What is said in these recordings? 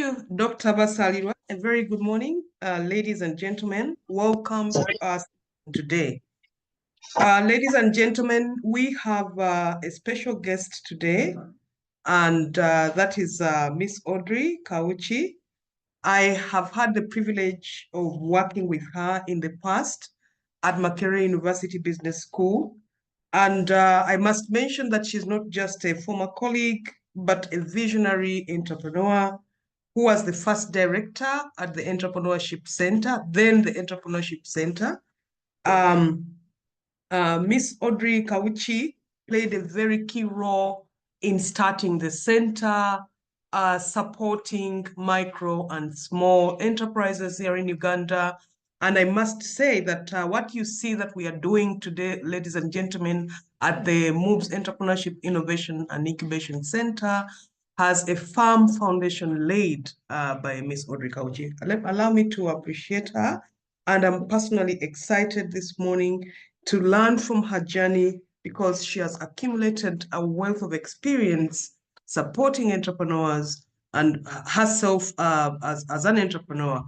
you, Dr. Basalirwa. A very good morning, ladies and gentlemen. Welcome to us today. Ladies and gentlemen, we have a special guest today, and that is Miss Audrey Kawuki. I have had the privilege of working with her in the past at Makerere University Business School. And I must mention that she's not just a former colleague, but a visionary entrepreneur who was the first director at the Entrepreneurship Centre, then the Entrepreneurship Centre. Miss Audrey Kawuki played a very key role in starting the center, supporting micro and small enterprises here in Uganda. And I must say that what you see that we are doing today, ladies and gentlemen, at the MUBS Entrepreneurship Innovation and Incubation Centre has a firm foundation laid by Miss Audrey Kawuki. Allow me to appreciate her. And I'm personally excited this morning to learn from her journey because she has accumulated a wealth of experience supporting entrepreneurs and herself as an entrepreneur.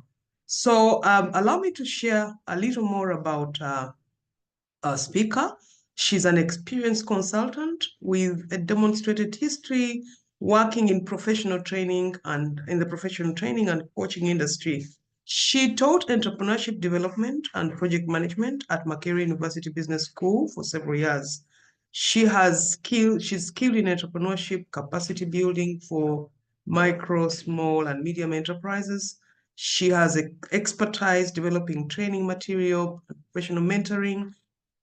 So allow me to share a little more about our speaker. She's an experienced consultant with a demonstrated history working in professional training and in the professional training and coaching industry. She taught entrepreneurship development and project management at Makerere University Business School for several years. She's skilled in entrepreneurship, capacity building for micro, small, and medium enterprises. She has expertise developing training material, professional mentoring,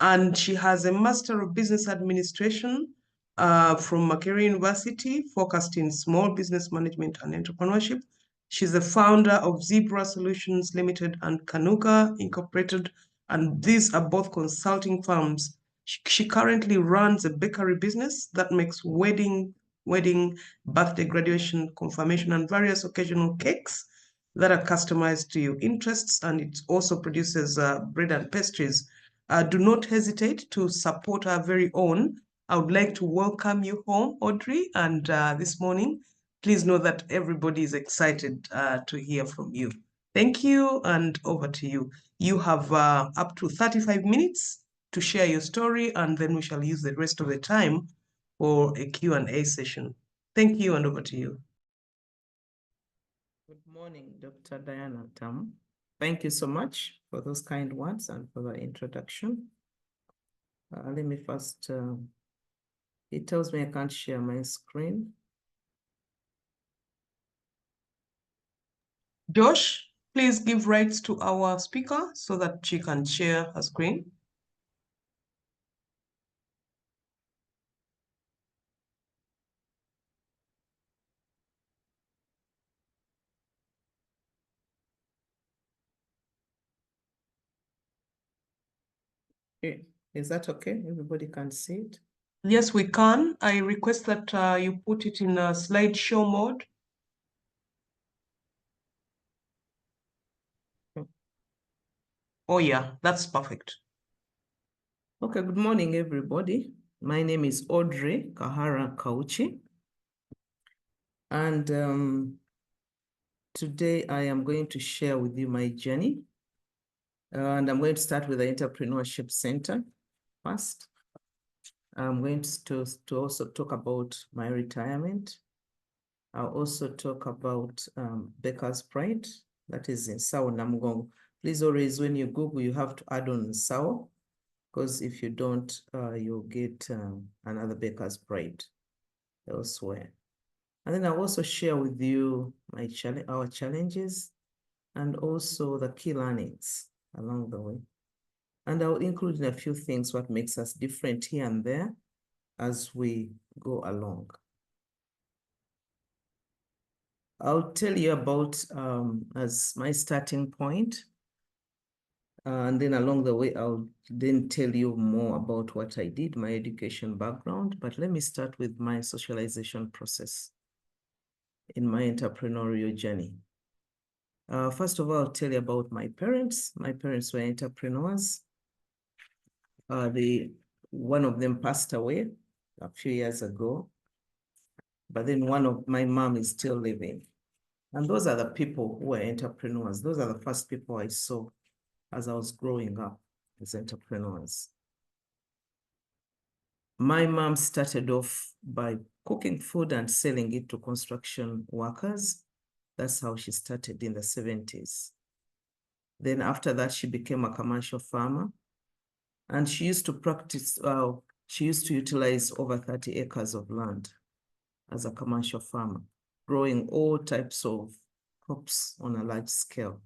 and she has a Master of Business Administration from Makerere University, focused in small business management and entrepreneurship. She's the founder of Zebra Solutions Limited and Kanuka Incorporated, and these are both consulting firms. She currently runs a bakery business that makes wedding, birthday, graduation, confirmation, and various occasional cakes that are customized to your interests, and it also produces bread and pastries. Do not hesitate to support our very own. I would like to welcome you home, Audrey, and this morning, please know that everybody is excited to hear from you. Thank you, and over to you. You have up to 35 minutes to share your story, and then we shall use the rest of the time for a Q&A session. Thank you, and over to you. Good morning, Dr. Diana Ntamu. Thank you so much for those kind words and for the introduction. Let me first, it tells me I can't share my screen. Josh, please give rights to our speaker so that she can share her screen. Okay. Is that okay? Everybody can see it? Yes, we can. I request that you put it in a slideshow mode. Okay. Oh yeah, that's perfect. Okay, good morning, everybody. My name is Audrey Kahara Kawuki. And today I am going to share with you my journey. And I'm going to start with the Entrepreneurship Centre first. I'm going to also talk about my retirement. I'll also talk about Baker's Pride, that is in Sao Namgongo. Please always, when you Google, you have to add on Sao, because if you don't, you'll get another Baker's Pride elsewhere. And then I'll also share with you our challenges and also the key learnings along the way. And I'll include in a few things what makes us different here and there as we go along. I'll tell you about as my starting point, and then along the way, I'll then tell you more about what I did, my education background. But let me start with my socialization process in my entrepreneurial journey. First of all, I'll tell you about my parents. My parents were entrepreneurs. One of them passed away a few years ago, but then my mom is still living. And those are the people who are entrepreneurs. Those are the first people I saw as I was growing up as entrepreneurs. My mom started off by cooking food and selling it to construction workers. That's how she started in the 70s. Then after that, she became a commercial farmer. And she used to practice, she used to utilize over 30 acres of land as a commercial farmer, growing all types of crops on a large scale.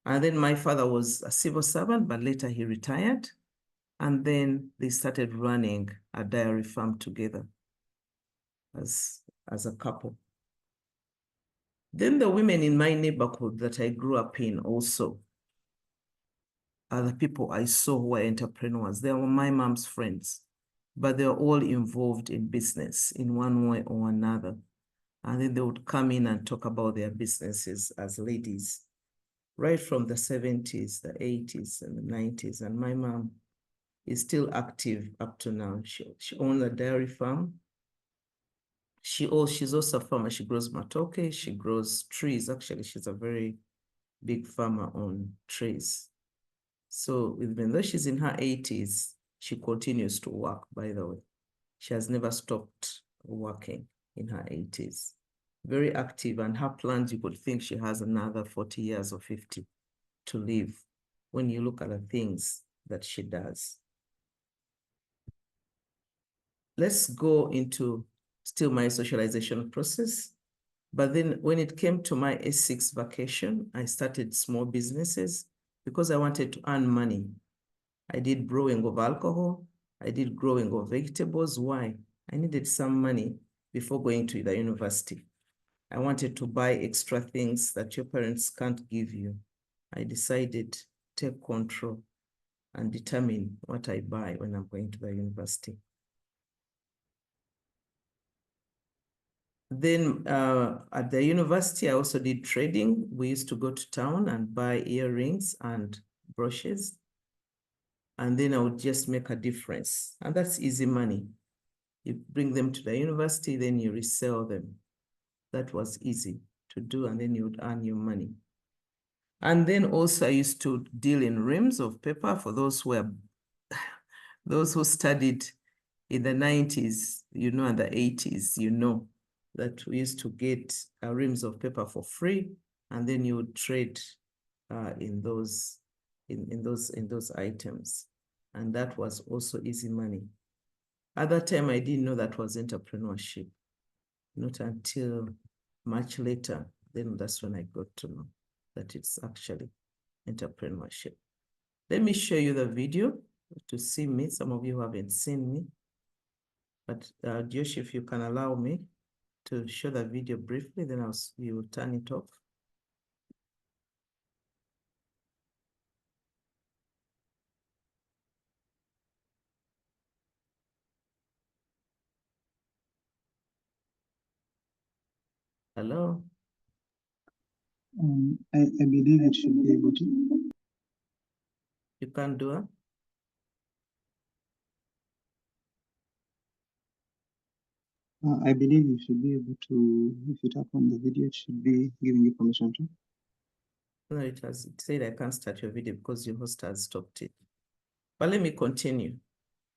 And then my father was a civil servant, but later he retired. And then they started running a dairy farm together as a couple. Then the women in my neighborhood that I grew up in also are the people I saw who were entrepreneurs. They were my mom's friends, but they're all involved in business in one way or another. And then they would come in and talk about their businesses as ladies, right from the 70s, the 80s, and the 90s. And my mom is still active up to now. She owns a dairy farm. She's also a farmer. She grows matoke. She grows trees. Actually, she's a very big farmer on trees. So even though she's in her 80s, she continues to work, by the way. She has never stopped working in her 80s. Very active, and her plans, you could think she has another 40 years or 50 to live when you look at the things that she does. Let's go into still my socialization process. But then when it came to my S6 vacation, I started small businesses because I wanted to earn money. I did brewing of alcohol. I did growing of vegetables. Why? I needed some money before going to the university. I wanted to buy extra things that your parents can't give you. I decided to take control and determine what I buy when I'm going to the university. Then at the university, I also did trading. We used to go to town and buy earrings and brooches. And then I would just make a difference. And that's easy money. You bring them to the university, then you resell them. That was easy to do, and then you would earn your money. And then also I used to deal in reams of paper for those who studied in the 90s, and the 80s, that we used to get reams of paper for free, and then you would trade in those items. And that was also easy money. At that time, I didn't know that was entrepreneurship. Not until much later, then that's when I got to know that it's actually entrepreneurship. Let me show you the video to see me. Some of you haven't seen me. But Josh, if you can allow me to show the video briefly, then we will turn it off. Hello? I believe it should be able to. You can do it? I believe you should be able to, if you tap on the video, it should be giving you permission to. No, it said I can't start your video because your host has stopped it. But let me continue.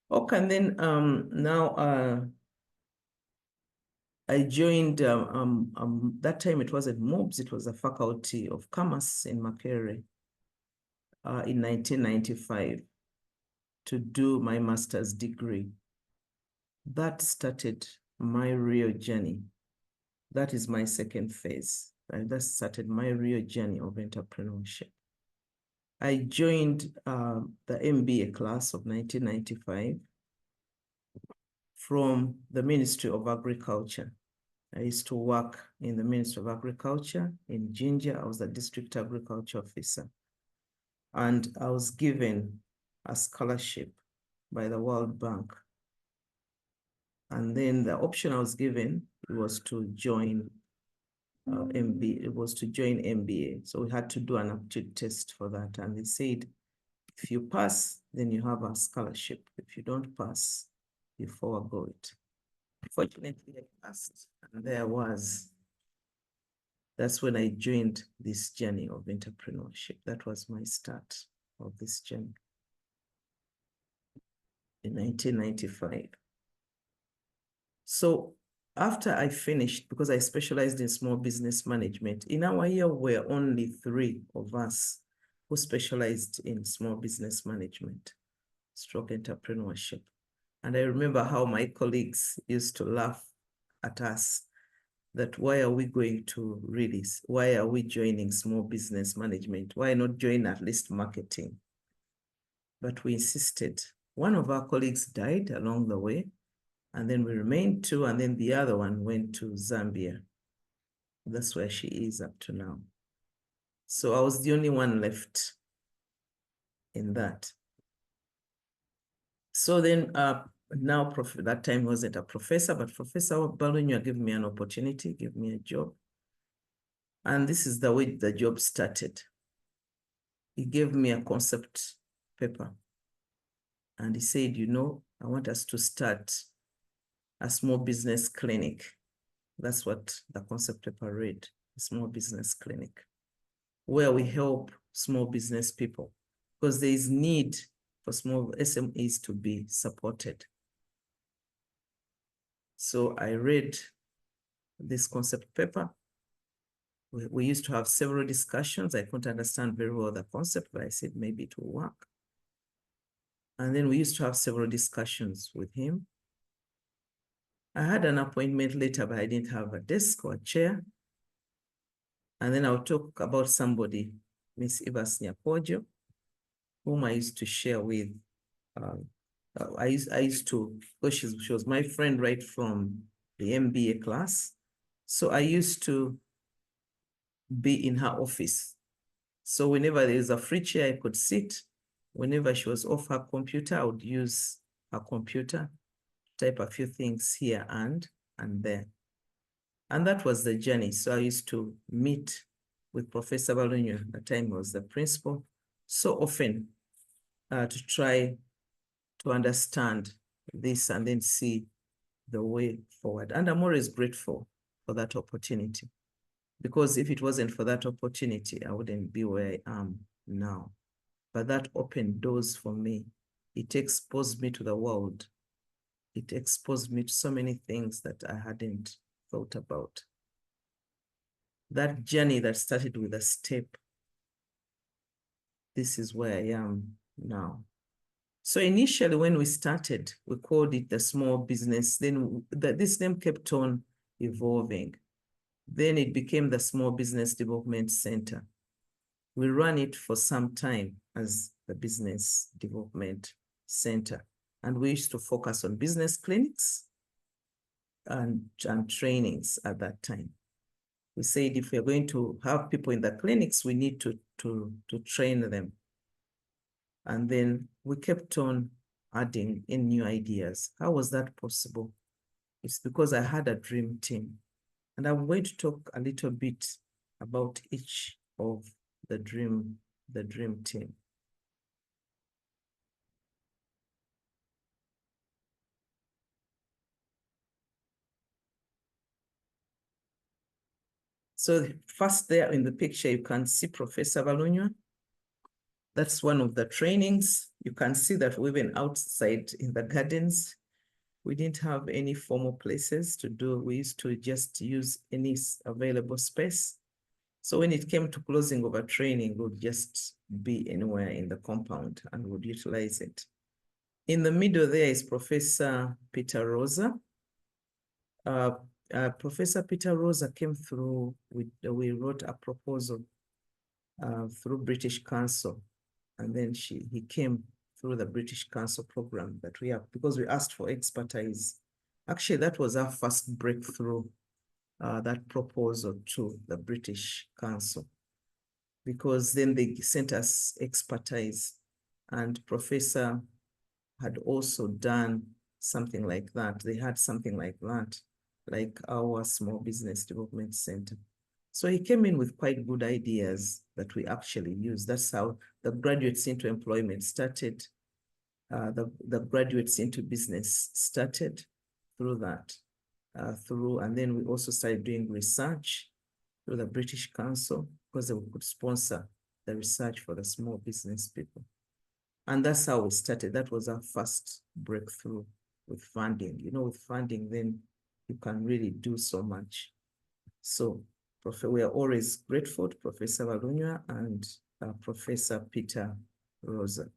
Okay, and then now I joined, that time it wasn't MUBS, it was a faculty of commerce in Makerere in 1995 to do my master's degree. That started my real journey. That is my second phase. And that started my real journey of entrepreneurship. I joined the MBA class of 1995 from the Ministry of Agriculture. I used to work in the Ministry of Agriculture in Jinja. I was the district agriculture officer. And I was given a scholarship by the World Bank. And then the option I was given was to join MBA. It was to join MBA. So we had to do an aptitude test for that. And they said, if you pass, then you have a scholarship. If you don't pass, you forego it. Fortunately, I passed, and there was That's when I joined this journey of entrepreneurship. That was my start of this journey in 1995. So after I finished, because I specialized in small business management, in our year, were only 3 of us who specialized in small business management, stroke entrepreneurship. And I remember how my colleagues used to laugh at us that why are we going to read this? Why are we joining small business management? Why not join at least marketing? But we insisted. One of our colleagues died along the way, and then we remained 2, and then the other one went to Zambia. That's where she is up to now. So I was the only one left in that. So then now that time wasn't a professor, but Professor Balunya gave me an opportunity, gave me a job. And this is the way the job started. He gave me a concept paper. And he said, you know, I want us to start a small business clinic. That's what the concept paper read, a small business clinic, where we help small business people because there is need for small SMEs to be supported. So I read this concept paper. We used to have several discussions. I couldn't understand very well the concept, but I said maybe it will work. And then we used to have several discussions with him. I had an appointment later, but I didn't have a desk or a chair. And then I'll talk about somebody, Miss Ivas Nyakojo, whom I used to share with. I used to, because she was my friend right from the MBA class. So I used to be in her office. So whenever there is a free chair, I could sit. Whenever she was off her computer, I would use her computer, type a few things here and there. And that was the journey. So I used to meet with Professor Balunya, at the time he was the principal, so often to try to understand this and then see the way forward. And I'm always grateful for that opportunity, because if it wasn't for that opportunity, I wouldn't be where I am now. But that opened doors for me. It exposed me to the world. It exposed me to so many things that I hadn't thought about. That journey that started with a step, this is where I am now. So initially when we started, we called it the small business. Then this name kept on evolving. Then it became the Small Business Development Center. We ran it for some time as the Business Development Center. And we used to focus on business clinics and trainings at that time. We said if we're going to have people in the clinics, we need to train them. And then we kept on adding in new ideas. How was that possible? It's because I had a dream team. And I'm going to talk a little bit about each of the dream team. So first there in the picture, you can see Professor Balunya. That's one of the trainings. You can see that we've been outside in the gardens. We didn't have any formal places to do. We used to just use any available space. So when it came to closing of a training, we would just be anywhere in the compound and would utilize it. In the middle there is Professor Peter Rosa. Professor Peter Rosa came through, we wrote a proposal through British Council. And then he came through the British Council program that we have, because we asked for expertise. Actually, that was our first breakthrough, that proposal to the British Council, because then they sent us expertise, and Professor had also done something like that. They had something like that, like our Small Business Development Center. So he came in with quite good ideas that we actually use. That's how the Graduates into Employment started. The Graduates into Business started through that. And then we also started doing research. through the British Council because they could sponsor the research for the small business people. And that's how we started. That was our first breakthrough with funding. You know, with funding, then you can really do so much. So we are always grateful to Professor Walunya and Professor Peter Rosa.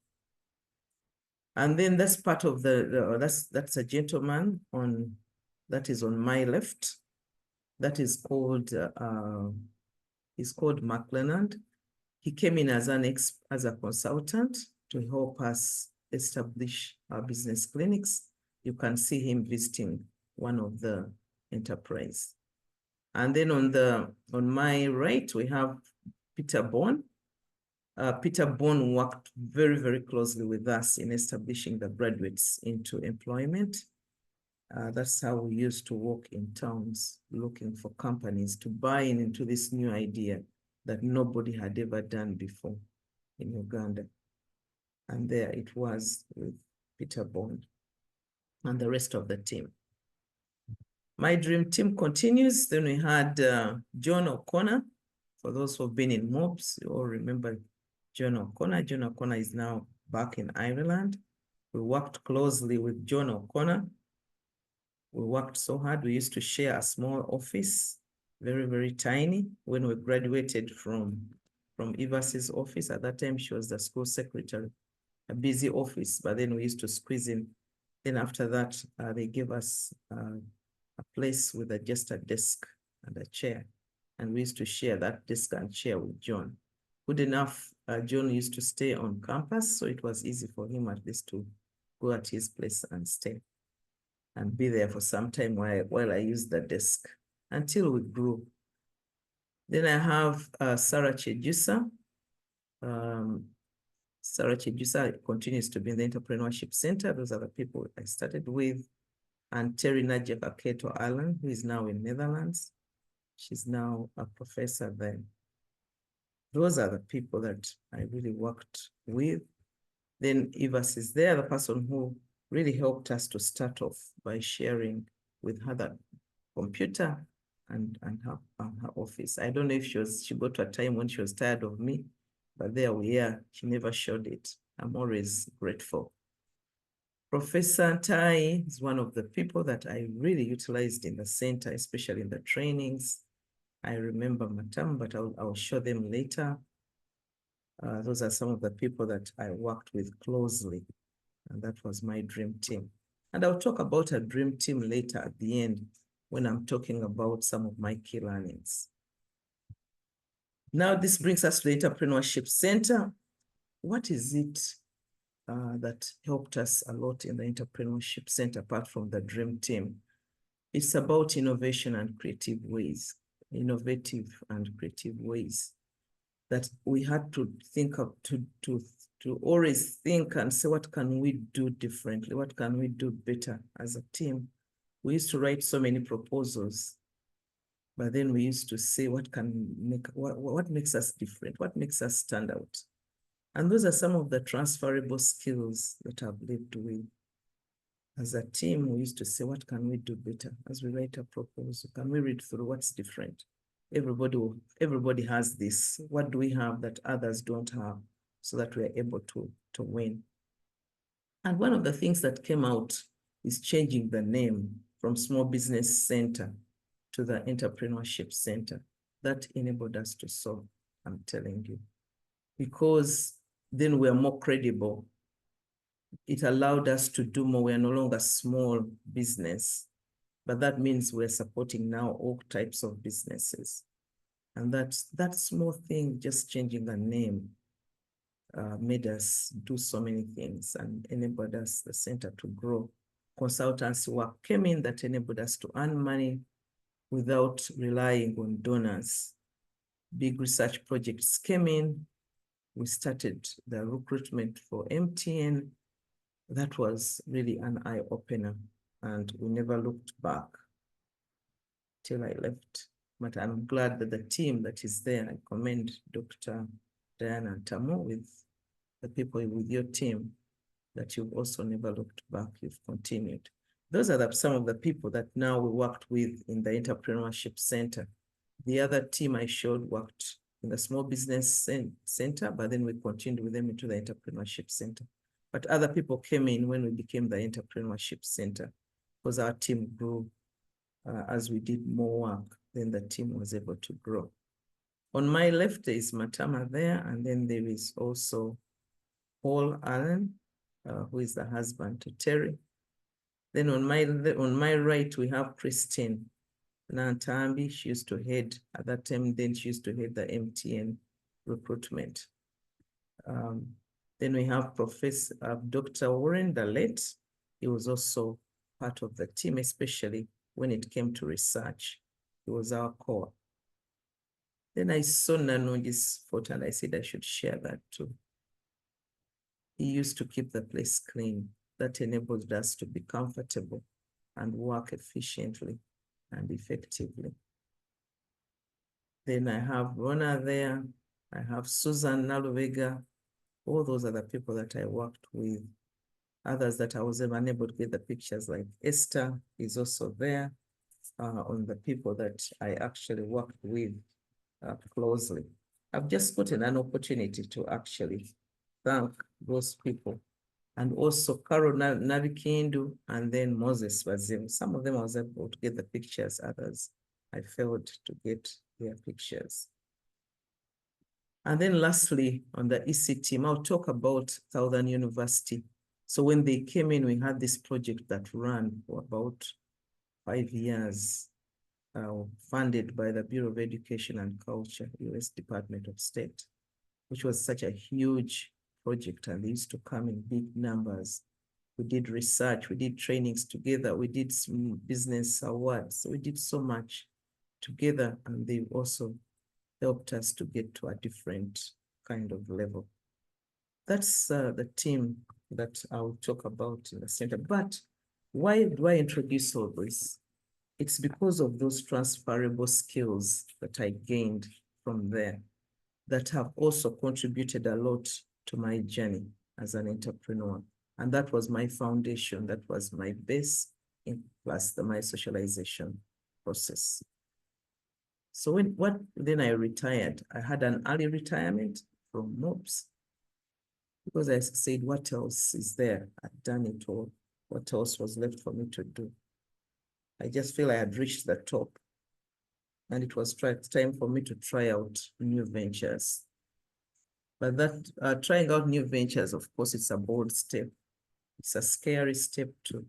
And then that's part of that's a gentleman that is on my left. That is called, he's called Mark Leonard. He came in as a consultant to help us establish our business clinics. You can see him visiting one of the enterprise. And then on my right, we have Peter Bourne. Peter Bourne worked very, very closely with us in establishing the graduates into employment. That's how we used to walk in towns looking for companies to buy into this new idea that nobody had ever done before in Uganda. And there it was with Peter Bond and the rest of the team. My dream team continues. Then we had John O'Connor. For those who have been in MUBS, you all remember John O'Connor. John O'Connor is now back in Ireland. We worked closely with John O'Connor. We worked so hard. We used to share a small office, very, very tiny. When we graduated from Evas's office, at that time she was the school secretary, a busy office, but then we used to squeeze in. Then after that, they gave us a place with just a desk and a chair. And we used to share that desk and chair with John. Good enough, John used to stay on campus, so it was easy for him at least to go at his place and stay and be there for some time while I used the desk until we grew. Then I have Sarah Chejusa. Sarah Chejusa continues to be in the Entrepreneurship Centre. Those are the people I started with. And Terry Nadia Kaketo Allen, who is now in Netherlands. She's now a professor there. Those are the people that I really worked with. Then Evas is there, the person who really helped us to start off by sharing with her the computer and her office. I don't know if she got to a time when she was tired of me, but there we are. She never showed it. I'm always grateful. Professor Tai is one of the people that I really utilized in the center, especially in the trainings. I remember Ntamu, but I'll show them later. Those are some of the people that I worked with closely, and that was my dream team. And I'll talk about a dream team later at the end when I'm talking about some of my key learnings. Now, this brings us to the Entrepreneurship Center. What is it that helped us a lot in the Entrepreneurship Center apart from the dream team? It's about innovation and creative ways, innovative and creative ways that we had to think of, to always think and say, what can we do differently? What can we do better as a team? We used to write so many proposals, but then we used to say, what makes us different? What makes us stand out? And those are some of the transferable skills that I've lived with. As a team, we used to say, what can we do better? As we write a proposal, can we read through what's different? Everybody has this. What do we have that others don't have so that we are able to win? And one of the things that came out is changing the name from Small Business Center to the Entrepreneurship Center. That enabled us to solve, I'm telling you, because then we're more credible. It allowed us to do more. We're no longer small business, but that means we're supporting now all types of businesses. And that small thing, just changing the name, made us do so many things and enabled us, the center, to grow. Consultancy work came in that enabled us to earn money without relying on donors. Big research projects came in. We started the recruitment for MTN. That was really an eye-opener, and we never looked back till I left. But I'm glad that the team that is there, I commend Dr. Diana Ntamu with the people with your team, that you've also never looked back, you've continued. Those are some of the people that now we worked with in the Entrepreneurship Center. The other team I showed worked in the small business center, but then we continued with them into the entrepreneurship center. But other people came in when we became the entrepreneurship center, because our team grew as we did more work, then the team was able to grow. On my left is Ntamu there, and then there is also Paul Allen, who is the husband to Terry. Then on my right, we have Christine Ntamu. She used to head at that time, then she used to head the MTN recruitment. Then we have Professor Dr. Warren, the late. He was also part of the team, especially when it came to research. He was our core. Then I saw Nanonji's photo and I said I should share that too. He used to keep the place clean. That enabled us to be comfortable and work efficiently and effectively. Then I have Rona there. I have Susan Naluvega. All those are the people that I worked with. Others that I was unable to get the pictures, like Esther is also there, on the people that I actually worked with closely. I've just gotten an opportunity to actually thank those people. And also Carol Navikindu and then Moses Bazim. Some of them I was able to get the pictures, others I failed to get their pictures. And then lastly, on the EC team, I'll talk about Southern University. So when they came in, we had this project that ran for about 5 years, funded by the Bureau of Education and Culture, US Department of State, which was such a huge project, and they used to come in big numbers. We did research, we did trainings together, we did some business awards. We did so much together, and they also helped us to get to a different kind of level. That's the team that I'll talk about in the center. But why do I introduce all this? It's because of those transferable skills that I gained from there that have also contributed a lot to my journey as an entrepreneur. And that was my foundation, that was my base, plus my socialization process. So then I retired. I had an early retirement from MUBS because I said, what else is there? I'd done it all. What else was left for me to do? I just feel I had reached the top, and it was time for me to try out new ventures. But that trying out new ventures, of course, it's a bold step. It's a scary step too.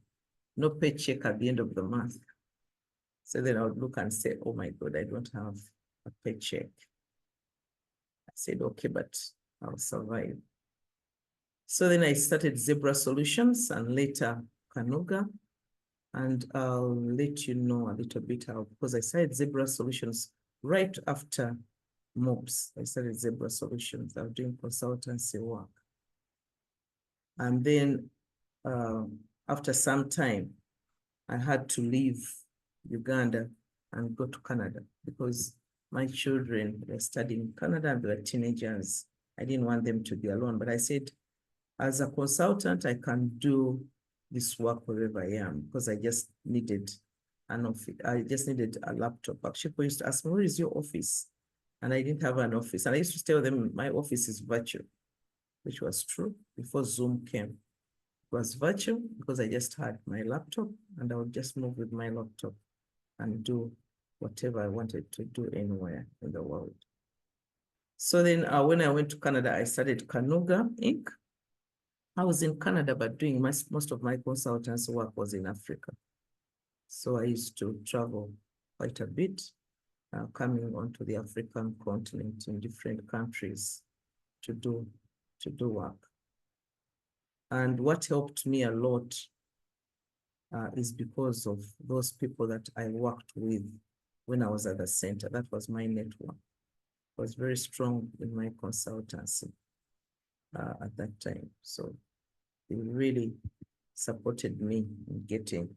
No paycheck at the end of the month. So then I would look and say, oh my God, I don't have a paycheck. I said, okay, but I'll survive. So then I started Zebra Solutions and later Kanuga. And I'll let you know a little bit how, because I started Zebra Solutions right after MUBS. I started Zebra Solutions. I was doing consultancy work. And then after some time, I had to leave Uganda and go to Canada because my children were studying in Canada and they were teenagers. I didn't want them to be alone, but I said, as a consultant, I can do this work wherever I am because I just needed an office. I just needed a laptop. Actually, people used to ask me, where is your office? And I didn't have an office. And I used to tell them my office is virtual, which was true before Zoom came. It was virtual because I just had my laptop and I would just move with my laptop and do whatever I wanted to do anywhere in the world. So then when I went to Canada, I started Kanuga Inc. I was in Canada, but doing most of my consultancy work was in Africa. So I used to travel quite a bit, coming onto the African continent in different countries to do work. And what helped me a lot is because of those people that I worked with when I was at the center. That was my network. I was very strong in my consultancy at that time. So it really supported me in getting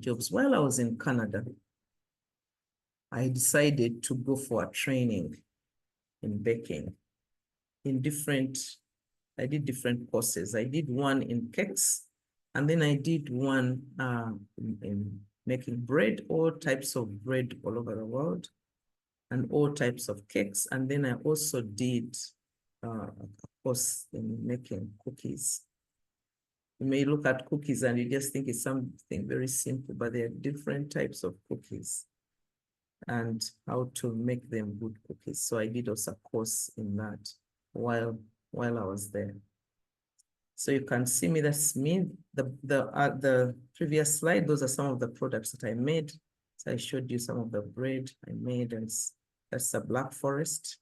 jobs. While I was in Canada, I decided to go for a training in baking I did different courses. I did one in cakes, and then I did one in making bread, all types of bread all over the world, and all types of cakes. And then I also did a course in making cookies. You may look at cookies and you just think it's something very simple, but there are different types of cookies and how to make them good cookies. So I did also a course in that while I was there. So you can see me, that's me. The previous slide, those are some of the products that I made. So I showed you some of the bread I made, and that's a Black Forest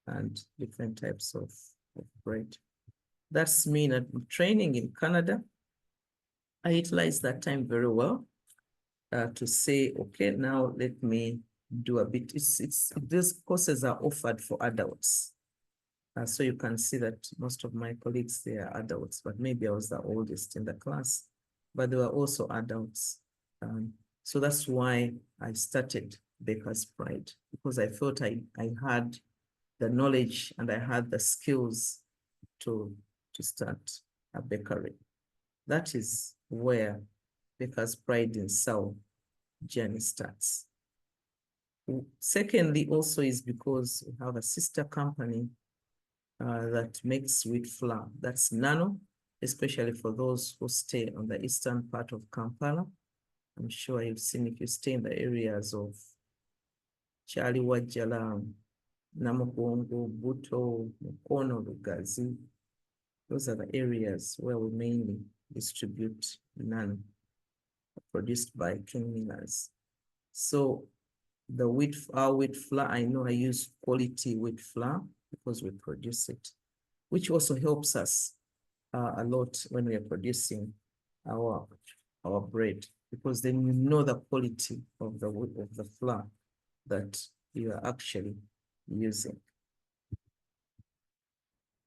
and different types of bread. That's me in a training in Canada. I utilized that time very well to say, okay, now let me do a bit. These courses are offered for adults. So you can see that most of my colleagues, they are adults, but maybe I was the oldest in the class, but they were also adults. So that's why I started Baker's Pride, because I felt I had the knowledge and I had the skills to start a bakery. That is where Baker's Pride in South journey starts. Secondly, also is because we have a sister company that makes wheat flour. That's Nano, especially for those who stay on the eastern part of Kampala. I'm sure you've seen if you stay in the areas of Chali Wajala, Namugongo, Buto, Mukono, Lugazi. Those are the areas where we mainly distribute Nano, produced by King Millers. So the our wheat flour, I know I use quality wheat flour because we produce it, which also helps us a lot when we are producing our bread, because then you know the quality of the flour that you are actually using.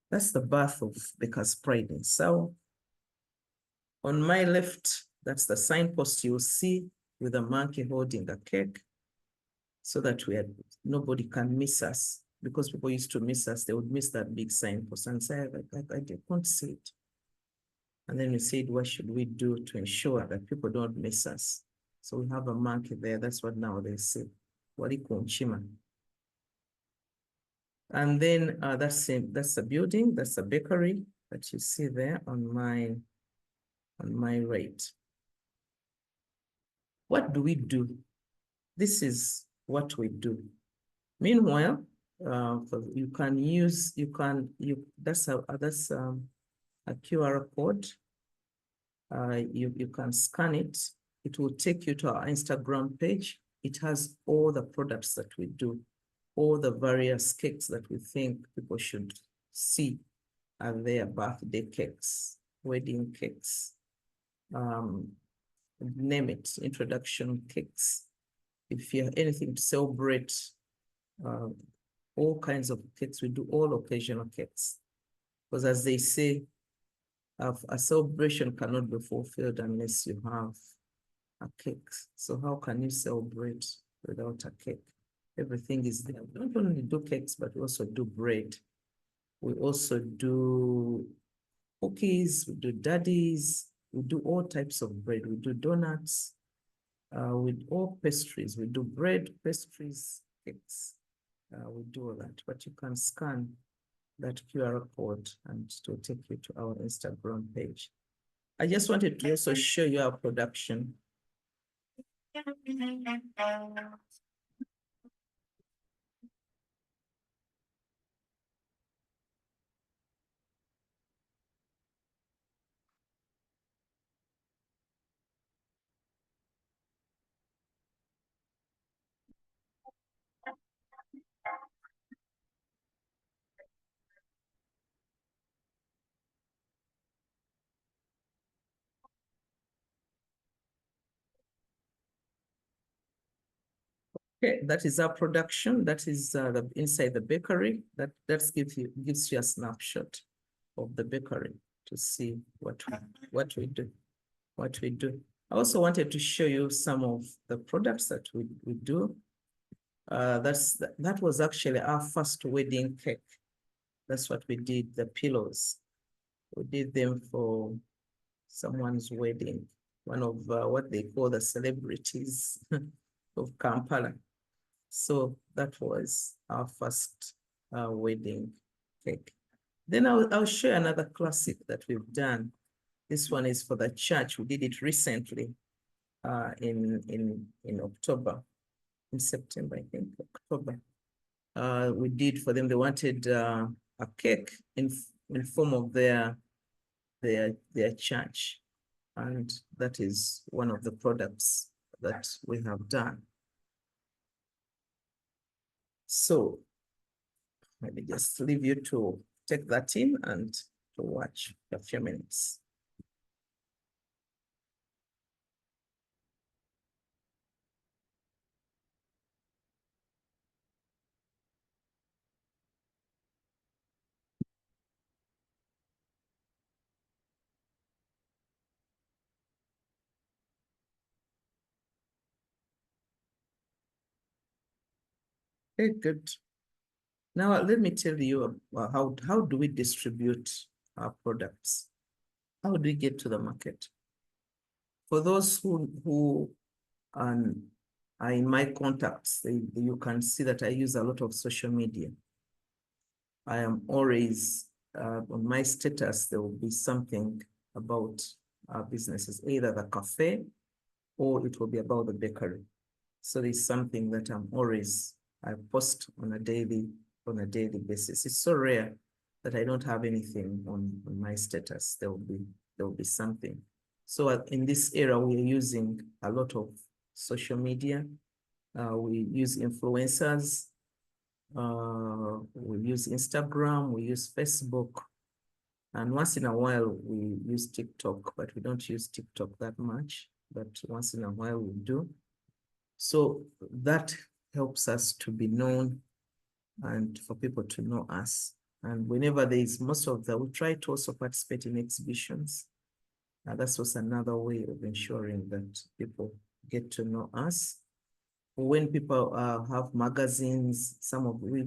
That's the birth of Baker's Pride in South. On my left, that's the signpost you'll see with a monkey holding a cake, so that nobody can miss us. Because people used to miss us, they would miss that big signpost and say, I can't see it. And then we said, what should we do to ensure that people don't miss us? So we have a monkey there. That's what now they say. And then that's a building, that's a bakery that you see there on my right. What do we do? This is what we do. Meanwhile, you can use, that's a QR code. You can scan it. It will take you to our Instagram page. It has all the products that we do, all the various cakes that we think people should see are there: birthday cakes, wedding cakes, name it, introduction cakes. If you have anything to celebrate, all kinds of cakes. We do all occasional cakes. Because as they say, a celebration cannot be fulfilled unless you have a cake. So how can you celebrate without a cake? Everything is there. We don't only do cakes, but we also do bread. We also do cookies, we do daddies, we do all types of bread. We do donuts, with all pastries. We do bread, pastries, cakes. We do all that, but you can scan that QR code and it will take you to our Instagram page. I just wanted to also show you our production. Okay, that is our production. That is inside the bakery. That gives you a snapshot of the bakery to see what we do. I also wanted to show you some of the products that we do. That was actually our first wedding cake. That's what we did, the pillows. We did them for someone's wedding. one of what they call the celebrities of Kampala. So that was our first wedding cake. Then I'll share another classic that we've done. This one is for the church. We did it recently in October, in September, I think, October. We did for them, they wanted a cake in form of their church. And that is one of the products that we have done. So let me just leave you to take that in and to watch a few minutes. Okay, good. Now let me tell you how do we distribute our products? How do we get to the market? For those who are in my contacts, you can see that I use a lot of social media. I am always, on my status, there will be something about our businesses, either the cafe or it will be about the bakery. So there's something that I post on a daily basis. It's so rare that I don't have anything on my status. There will be something. So in this era, we are using a lot of social media. We use influencers. We use Instagram, we use Facebook, and once in a while we use TikTok, but we don't use TikTok that much, but once in a while we do. So that helps us to be known and for people to know us. And whenever there is most of that, we try to also participate in exhibitions. That's also another way of ensuring that people get to know us. When people have magazines, some of we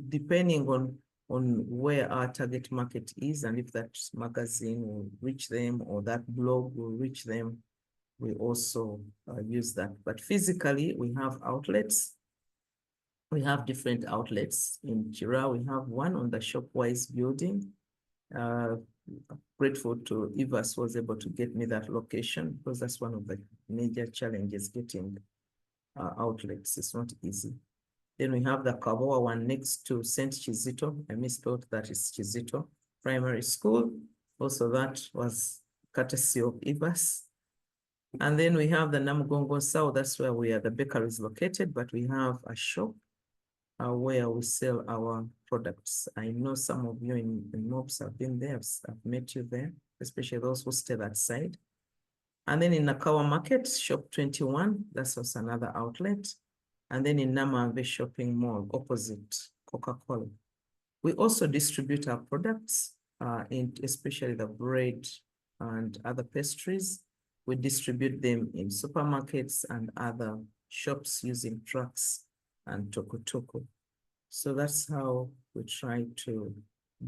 depending on where our target market is and if that magazine will reach them or that blog will reach them, we also use that. But physically, we have outlets. We have different outlets. In Chira, we have one on the Shopwise building. Grateful to Ivas was able to get me that location because that's one of the major challenges getting outlets. It's not easy. Then we have the Kaboa one next to St. Chizito. I misspelled that, is Chizito Primary School. Also that was courtesy of Ibas. And then we have the Namugongo South. That's where the bakery is located, but we have a shop where we sell our products. I know some of you in MUBS have been there. I've met you there, especially those who stay that side. And then in Nakawa Market, Shop 21, that's also another outlet. And then in Namave Shopping Mall, opposite Coca-Cola. We also distribute our products, especially the bread and other pastries. We distribute them in supermarkets and other shops using trucks and tukutuku. So that's how we try to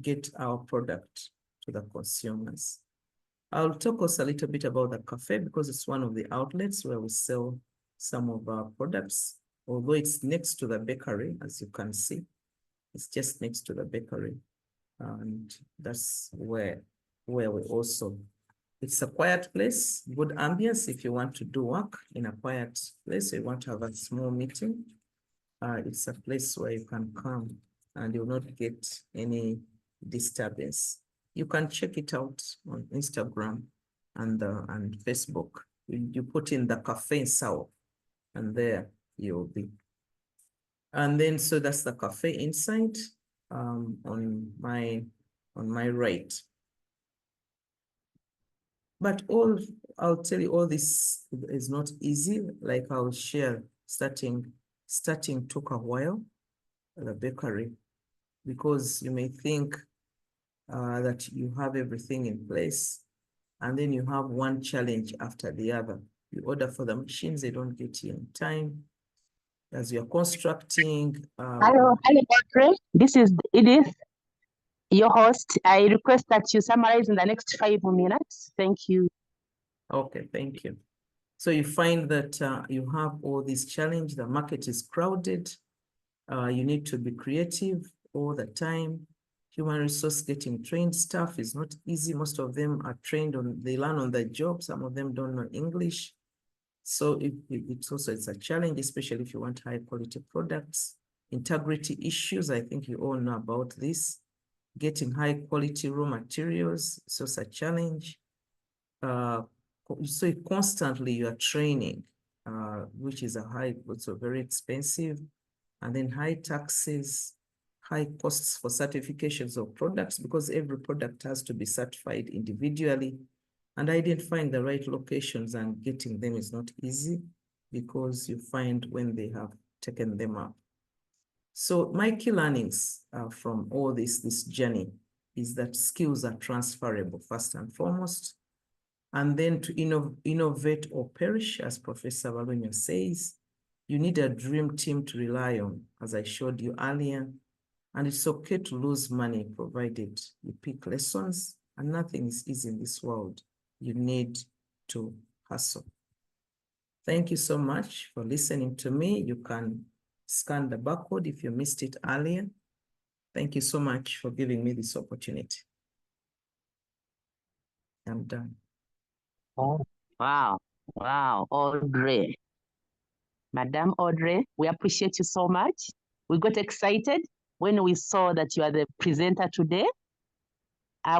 get our product to the consumers. I'll talk also a little bit about the cafe because it's one of the outlets where we sell some of our products, although it's next to the bakery, as you can see. It's just next to the bakery. And that's where we also, it's a quiet place, good ambience if you want to do work in a quiet place, you want to have a small meeting. It's a place where you can come and you'll not get any disturbance. You can check it out on Instagram and Facebook. You put in the Cafe South and there you'll be. And then, so that's the cafe inside on my right. But I'll tell you, all this is not easy. Like I'll share, starting took a while, the bakery, because you may think that you have everything in place, and then you have one challenge after the other. You order for the machines, they don't get you in time. As you're constructing. Hello, Audrey. This is Edith, your host. I request that you summarize in the next 5 minutes. Thank you. Okay, thank you. So you find that you have all these challenges, the market is crowded, you need to be creative all the time. Human resource getting trained staff is not easy. Most of them are trained they learn on the job. Some of them don't know English. So it's a challenge, especially if you want high quality products. Integrity issues, I think you all know about this. Getting high quality raw materials is also a challenge. So constantly you are training, which is also very expensive. And then high taxes, high costs for certifications of products, because every product has to be certified individually. And identifying the right locations and getting them is not easy, because you find when they have taken them up. So my key learnings from all this journey is that skills are transferable first and foremost. And then to innovate or perish, as Professor Walunya says, you need a dream team to rely on, as I showed you earlier. And it's okay to lose money, provided you pick lessons, and nothing is easy in this world. You need to hustle. Thank you so much for listening to me. You can scan the barcode if you missed it earlier. Thank you so much for giving me this opportunity. I'm done. Oh, wow. Wow, Audrey. Madam Audrey, we appreciate you so much. We got excited when we saw that you are the presenter today.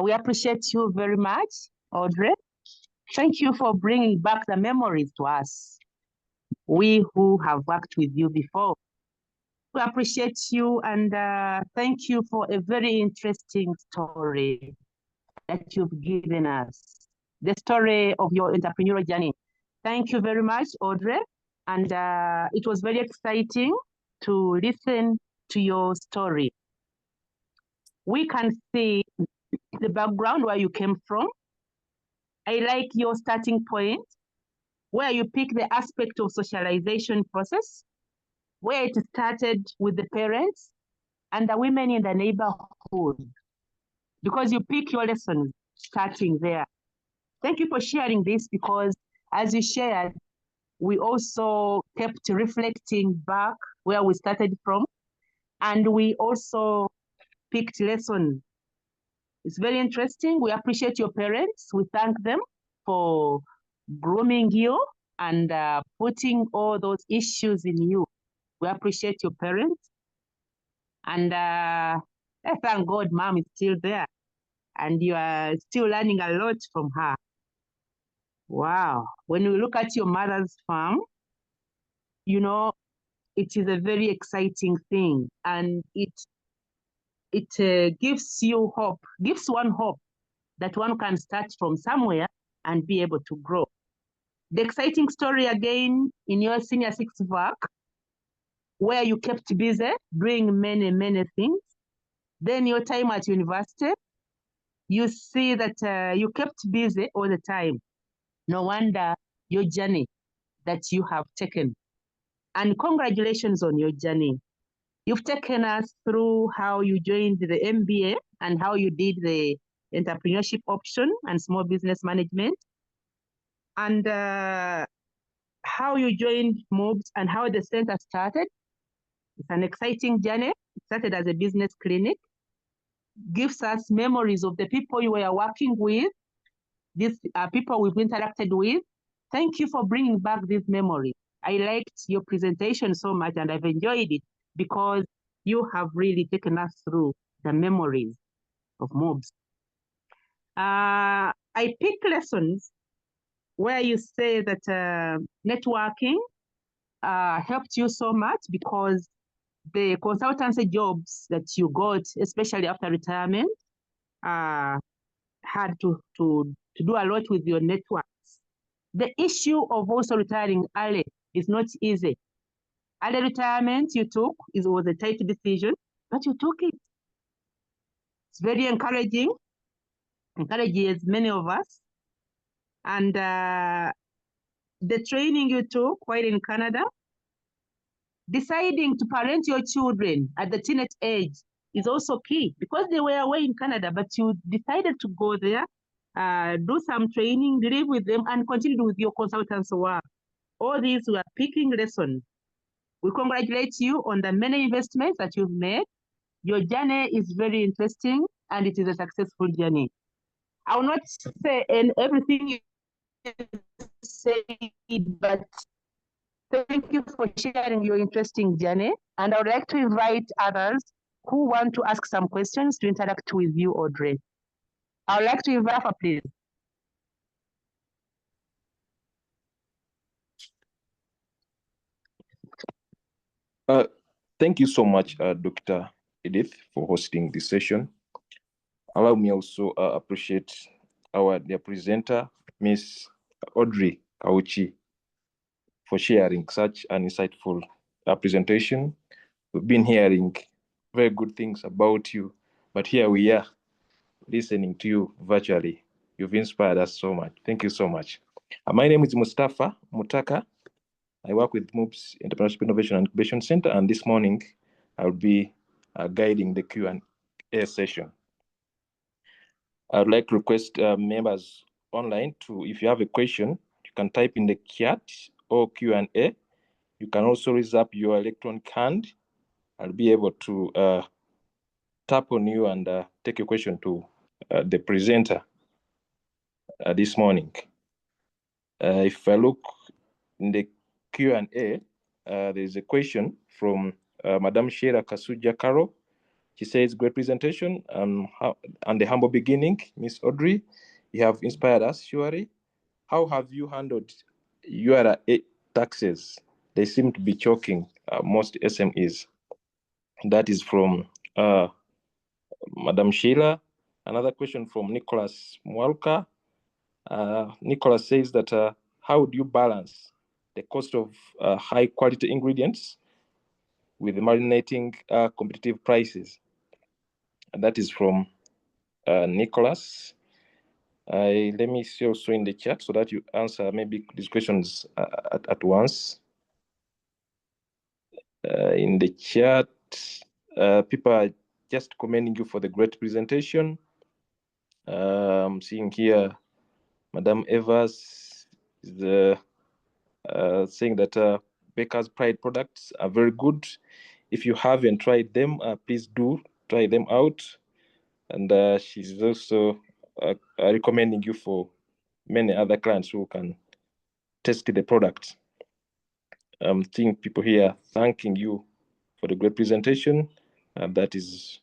We appreciate you very much, Audrey. Thank you for bringing back the memories to us, we who have worked with you before. We appreciate you, and thank you for a very interesting story that you've given us, the story of your entrepreneurial journey. Thank you very much, Audrey. And it was very exciting to listen to your story. We can see the background where you came from. I like your starting point, where you pick the aspect of socialization process, where it started with the parents and the women in the neighborhood, because you pick your lessons starting there. Thank you for sharing this, because as you shared, we also kept reflecting back where we started from, and we also picked lessons. It's very interesting. We appreciate your parents. We thank them for grooming you and putting all those issues in you. We appreciate your parents. And I thank God mom is still there, and you are still learning a lot from her. Wow. When you look at your mother's farm, you know, it is a very exciting thing, and it gives you hope, gives one hope that one can start from somewhere and be able to grow. The exciting story again in your senior six work, where you kept busy doing many, many things. Then your time at university, you see that you kept busy all the time. No wonder your journey that you have taken. And congratulations on your journey. You've taken us through how you joined the MBA and how you did the entrepreneurship option and small business management, and how you joined MUBS and how the center started. It's an exciting journey. It started as a business clinic. Gives us memories of the people you were working with, these people we've interacted with. Thank you for bringing back this memory. I liked your presentation so much, and I've enjoyed it, because you have really taken us through the memories of MUBS. I picked lessons where you say that networking helped you so much, because the consultancy jobs that you got, especially after retirement, had to do a lot with your networks. The issue of also retiring early is not easy. Early retirement you took was a tight decision, but you took it. It's very encouraging, encourages many of us. And the training you took while in Canada, deciding to parent your children at the teenage age is also key, because they were away in Canada, but you decided to go there do some training, live with them, and continue with your consultants work. All these were picking lessons. We congratulate you on the many investments that you've made. Your journey is very interesting, and it is a successful journey. I will not say everything you said, but thank you for sharing your interesting journey. And I would like to invite others who want to ask some questions to interact with you, Audrey. I would like to invite her, please. Thank you so much, Dr. Edith, for hosting this session. Allow me also appreciate our dear presenter, Miss Audrey Kawuki, for sharing such an insightful presentation. We've been hearing very good things about you, but here we are listening to you virtually. You've inspired us so much. Thank you so much. My name is Mustafa Mutaka. I work with MUBS Entrepreneurship Innovation and Incubation Centre, and this morning I'll be guiding the Q&A session. I'd like to request members online to, if you have a question, you can type in the chat or Q&A. You can also raise up your electronic hand. I'll be able to tap on you and take a question to the presenter this morning. If I look in the Q&A, there's a question from Madam Sheila Kasuja Karo. She says, great presentation and the humble beginning. Miss Audrey, you have inspired us, surely. How have you handled URA taxes? They seem to be choking most SMEs. That is from Madam Sheila. Another question from Nicholas Mwalka. Nicholas says that, how do you balance the cost of high quality ingredients with marinating competitive prices? And that is from Nicholas. Let me see also in the chat so that you answer maybe these questions at once. In the chat, people are just commending you for the great presentation. I'm seeing here, Madam Evers is saying that Baker's Pride products are very good. If you haven't tried them, please do try them out. And she's also recommending you for many other clients who can test the product. I'm seeing people here thanking you for the great presentation. That is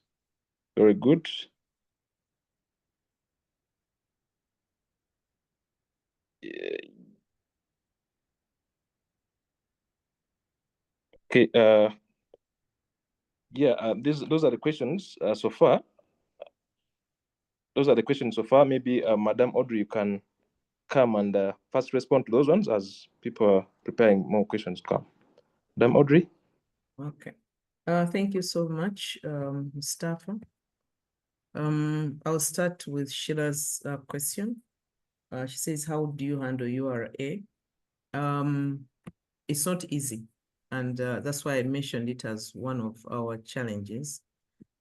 very good. Okay. Those are the questions so far. Those are the questions so far. Maybe Madam Audrey, you can come and first respond to those ones as people are preparing more questions to come. Madam Audrey. Okay. Thank you so much, Mustafa. I'll start with Sheila's question. She says, how do you handle URA? It's not easy. And that's why I mentioned it as one of our challenges.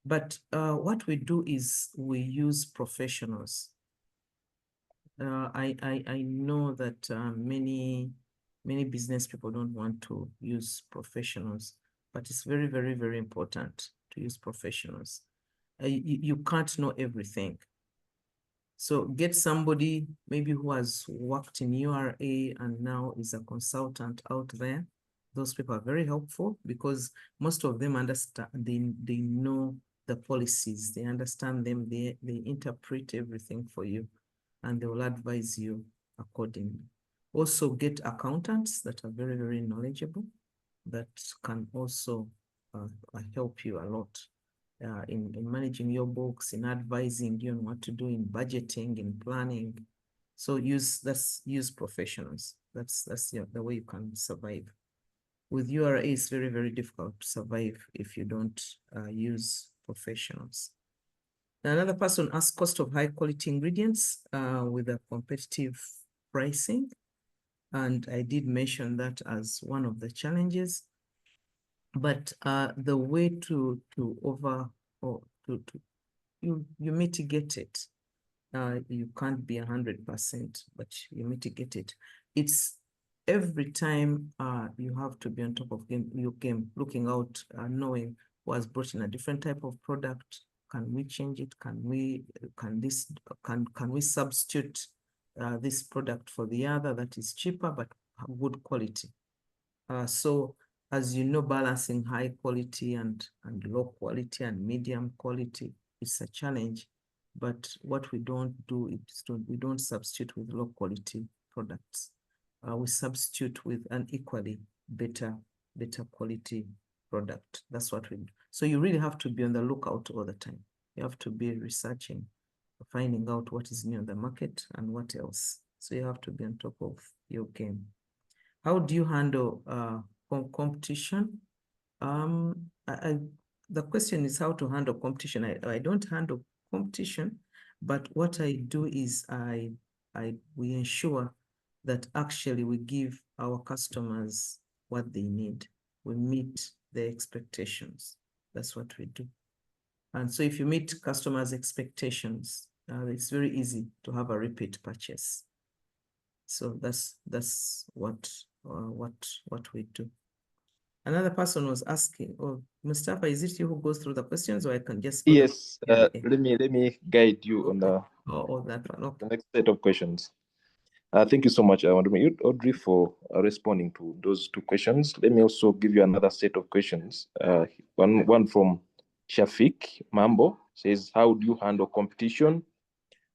But what we do is we use professionals. I know that many business people don't want to use professionals, but it's very, very, very important to use professionals. You can't know everything. So get somebody maybe who has worked in URA and now is a consultant out there. Those people are very helpful because most of them understand, they know the policies, they understand them, they interpret everything for you, and they will advise you accordingly. Also get accountants that are very, very knowledgeable that can also help you a lot in managing your books, in advising you on what to do in budgeting, in planning. So use professionals. That's the way you can survive. With URA, it's very, very difficult to survive if you don't use professionals. Another person asked cost of high quality ingredients with a competitive pricing. And I did mention that as one of the challenges. But the way you mitigate it you can't be 100%, but you mitigate it. It's every time you have to be on top of your game, looking out, knowing who has brought in a different type of product. Can we change it? Can we substitute this product for the other that is cheaper but good quality? So as you know, balancing high quality and low quality and medium quality is a challenge. But what we don't do is we don't substitute with low quality products. We substitute with an equally better quality product. That's what we do. So you really have to be on the lookout all the time. You have to be researching, finding out what is new on the market and what else. So you have to be on top of your game. How do you handle competition? The question is how to handle competition. I don't handle competition, but what I do is we ensure that actually we give our customers what they need. We meet their expectations. That's what we do. And so if you meet customers' expectations, it's very easy to have a repeat purchase. So that's what we do. Another person was asking, oh, Mustafa, is it you who goes through the questions, or I can just go? Yes, let me guide you on the that one. Okay. The next set of questions. Thank you so much, Audrey, for responding to those two questions. Let me also give you another set of questions. One from Shafiq Mambo says, how do you handle competition?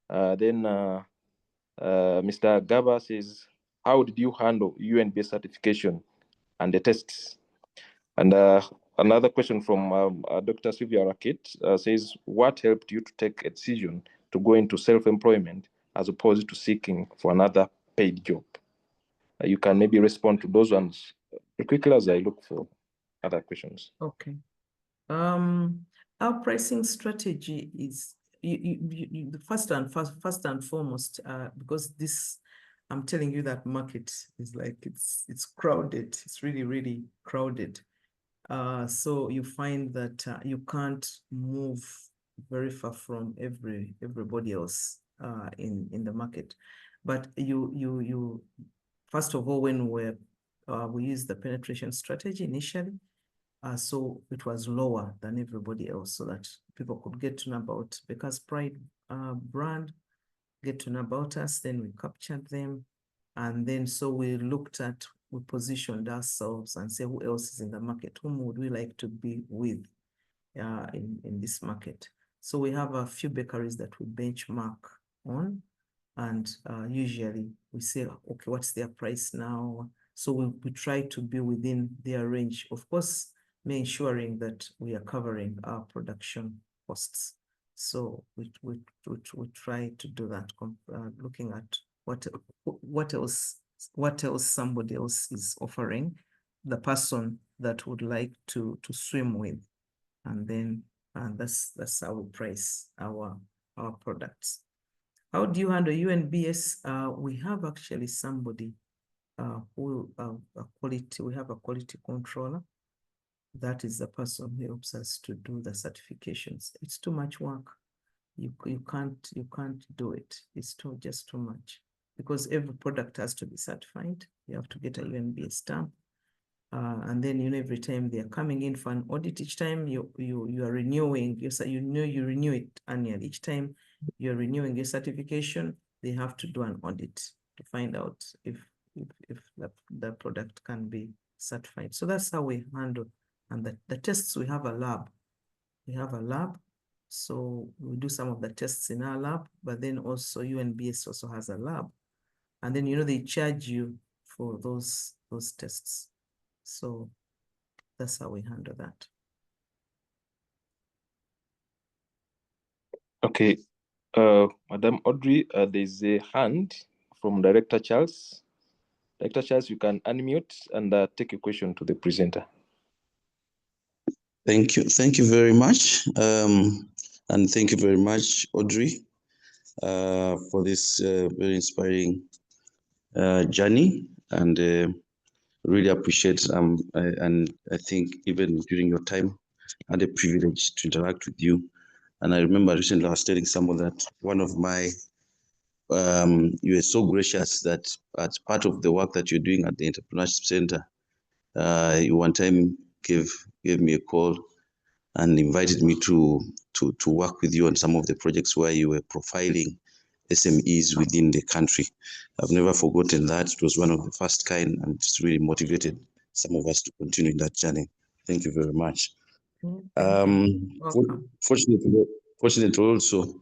Then Mr. Gaba says, how did you handle UNB certification and the tests? And another question from Dr. Sylvia Raket says, what helped you to take a decision to go into self-employment as opposed to seeking for another paid job? You can maybe respond to those ones quickly as I look for other questions. Okay. Our pricing strategy is the first and foremost, because this, I'm telling you that market is like, it's crowded. It's really, really crowded. So you find that you can't move very far from everybody else in the market. But you first of all, when we used the penetration strategy initially, so it was lower than everybody else, so that people could get to know about Baker's Pride brand, get to know about us. Then we captured them, and then so we positioned ourselves and say, who else is in the market? Whom would we like to be with in this market? So we have a few bakeries that we benchmark on, and usually we say, okay, what's their price now? So we try to be within their range, of course, ensuring that we are covering our production costs. So we try to do that, looking at what else somebody else is offering, the person that would like to swim with, and then that's how we price our products. How do you handle UNBS? We have actually somebody who we have a quality controller. That is the person who helps us to do the certifications. It's too much work. You can't do it. It's just too much, because every product has to be certified. You have to get a UNBS stamp. And then, every time they are coming in for an audit, each time you are renewing, you renew it annually. Each time you're renewing your certification, they have to do an audit to find out if the product can be certified. So that's how we handle. And the tests, we have a lab. We have a lab. So we do some of the tests in our lab, but then also UNBS also has a lab. And then, they charge you for those tests. So that's how we handle that. Okay, Madam Audrey, there's a hand from Director Charles. Director Charles, you can unmute and take a question to the presenter. Thank you very much, and thank you very much, Audrey, for this very inspiring journey, and really appreciate. And I think even during your time, I had a privilege to interact with you, And I remember recently I was telling someone that one of my, you were so gracious that as part of the work that you're doing at the Entrepreneurship Center, you one time gave me a call and invited me to work with you on some of the projects where you were profiling SMEs within the country. I've never forgotten that. It was one of the first kind, and it's really motivated some of us to continue in that journey. Thank you very much. Thank you. Welcome. Fortunately also,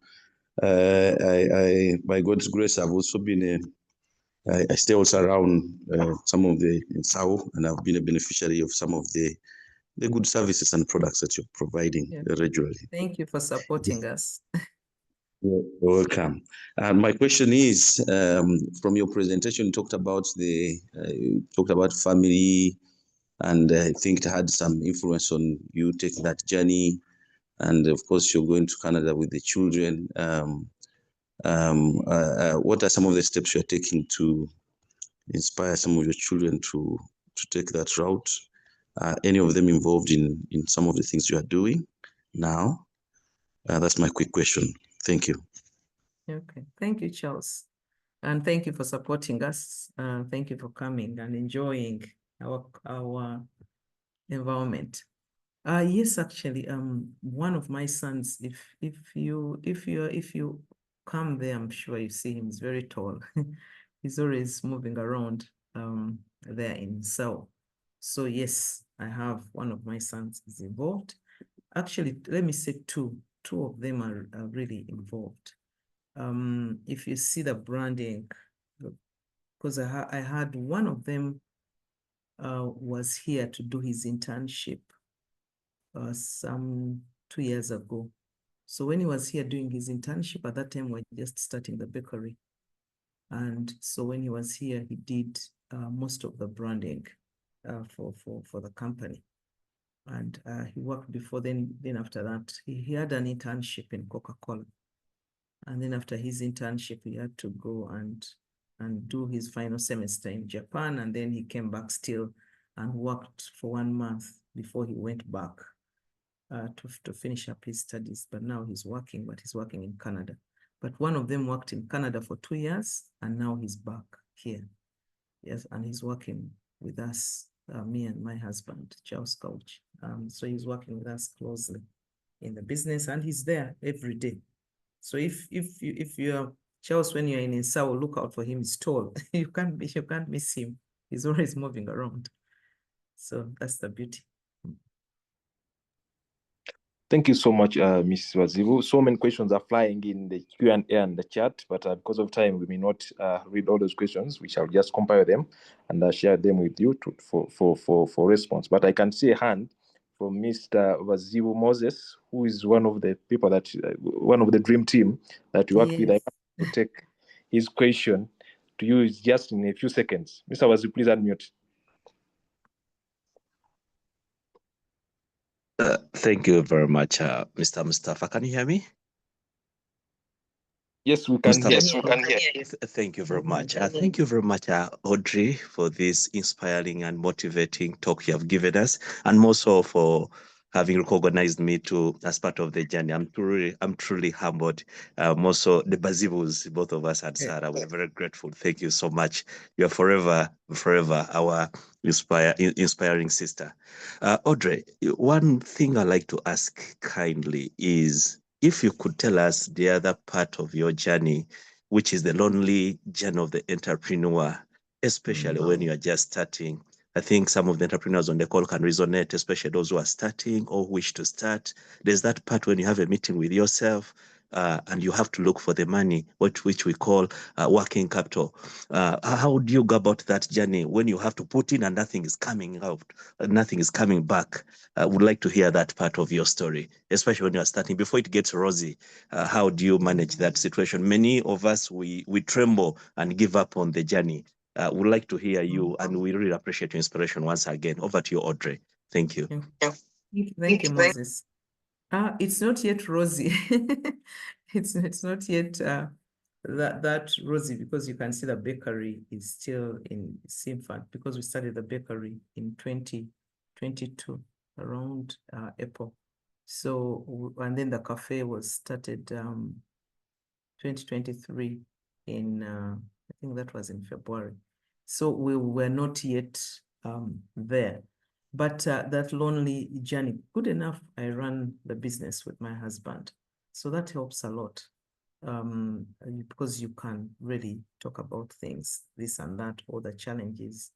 I by God's grace, I've also been I stay also around some of the in Sao, and I've been a beneficiary of some of the good services and products that you're providing regularly. Thank you for supporting us. You're welcome. My question is, from your presentation, you talked about family, and I think it had some influence on you taking that journey. And of course, you're going to Canada with the children. What are some of the steps you're taking to inspire some of your children to take that route? Any of them involved in some of the things you are doing now? That's my quick question. Thank you. Okay, thank you, Charles. And thank you for supporting us. Thank you for coming and enjoying our environment. Yes, actually, one of my sons, if you come there, I'm sure you see him. He's very tall. He's always moving around there in Sao. So yes, I have one of my sons is involved. Actually, let me say two of them are really involved. If you see the branding, because I had one of them was here to do his internship some 2 years ago. So when he was here doing his internship, at that time we were just starting the bakery. And so when he was here, he did most of the branding for the company. And he worked before then after that, he had an internship in Coca-Cola. And then after his internship, he had to go and do his final semester in Japan. And then he came back still and worked for 1 month before he went back to finish up his studies. But now he's working in Canada. But one of them worked in Canada for 2 years, and now he's back here. Yes, and he's working with us, me and my husband, Charles Kawuki. So he's working with us closely in the business, and he's there every day. So if you're Charles, when you're in Sao, look out for him. He's tall. you can't miss him. He's always moving around. So that's the beauty. Thank you so much, Ms. Wazivu. So many questions are flying in the Q&A and the chat, but because of time, we may not read all those questions. We shall just compile them and share them with you for response. But I can see a hand from Mr. Wazivu Moses, who is one of the people that, one of the dream team that you worked with. I want to take his question to you just in a few seconds. Mr. Wazivu, please unmute. Thank you very much, Mr. Mustafa. Can you hear me? Yes, we can. Yes, we can hear you. Thank you very much. Thank you very much, Audrey, for this inspiring and motivating talk you have given us, and more so for having recognized me as part of the journey. I'm truly humbled. More so the Bazivus, both of us at Sarah, we're very grateful. Thank you so much. You are forever our inspiring sister. Audrey, one thing I'd like to ask kindly is, if you could tell us the other part of your journey, which is the lonely journey of the entrepreneur, especially when you are just starting. I think some of the entrepreneurs on the call can resonate, especially those who are starting or wish to start. There's that part when you have a meeting with yourself and you have to look for the money, which we call working capital. How do you go about that journey when you have to put in and nothing is coming out, nothing is coming back? I would like to hear that part of your story, especially when you're starting, before it gets rosy. How do you manage that situation? Many of us, we tremble and give up on the journey. We'd like to hear you, and we really appreciate your inspiration once again. Over to you, Audrey. Thank you. Thank you, Moses. It's not yet rosy. It's not yet that rosy, because you can see the bakery is still in infant, because we started the bakery in 2022 around April. So, and then the cafe was started 2023 in, I think that was in February. So we were not yet there. But that lonely journey, good enough, I run the business with my husband. So that helps a lot because you can really talk about things, this and that, or the challenges.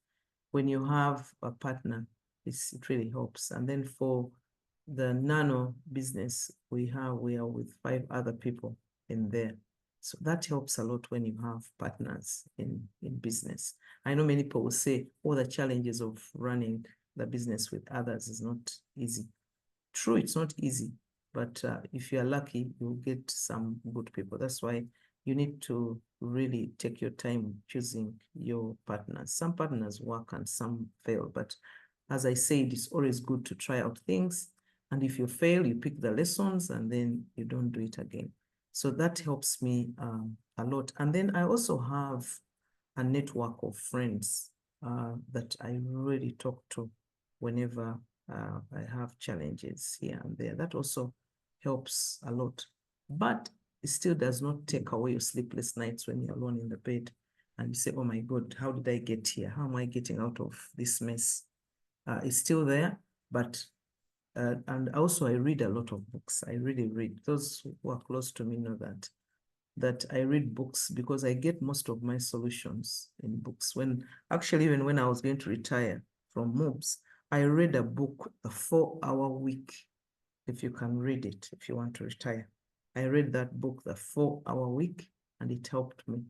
When you have a partner, it really helps. And then for the nano business, we are with 5 other people in there. So that helps a lot when you have partners in business. I know many people will say, oh, the challenges of running the business with others is not easy. True, it's not easy, but if you are lucky, you'll get some good people. That's why you need to really take your time choosing your partners. Some partners work and some fail, but as I said, it's always good to try out things. And if you fail, you pick the lessons and then you don't do it again. So that helps me a lot. And then I also have a network of friends that I really talk to whenever I have challenges here and there. That also helps a lot. But it still does not take away your sleepless nights when you're alone in the bed and you say, oh my God, how did I get here? How am I getting out of this mess? It's still there, but and also I read a lot of books. I really read. Those who are close to me know that I read books because I get most of my solutions in books. Even when I was going to retire from MUBS, I read a book, The 4-Hour Week, if you can read it, if you want to retire. I read that book, The 4-Hour Week, and it helped me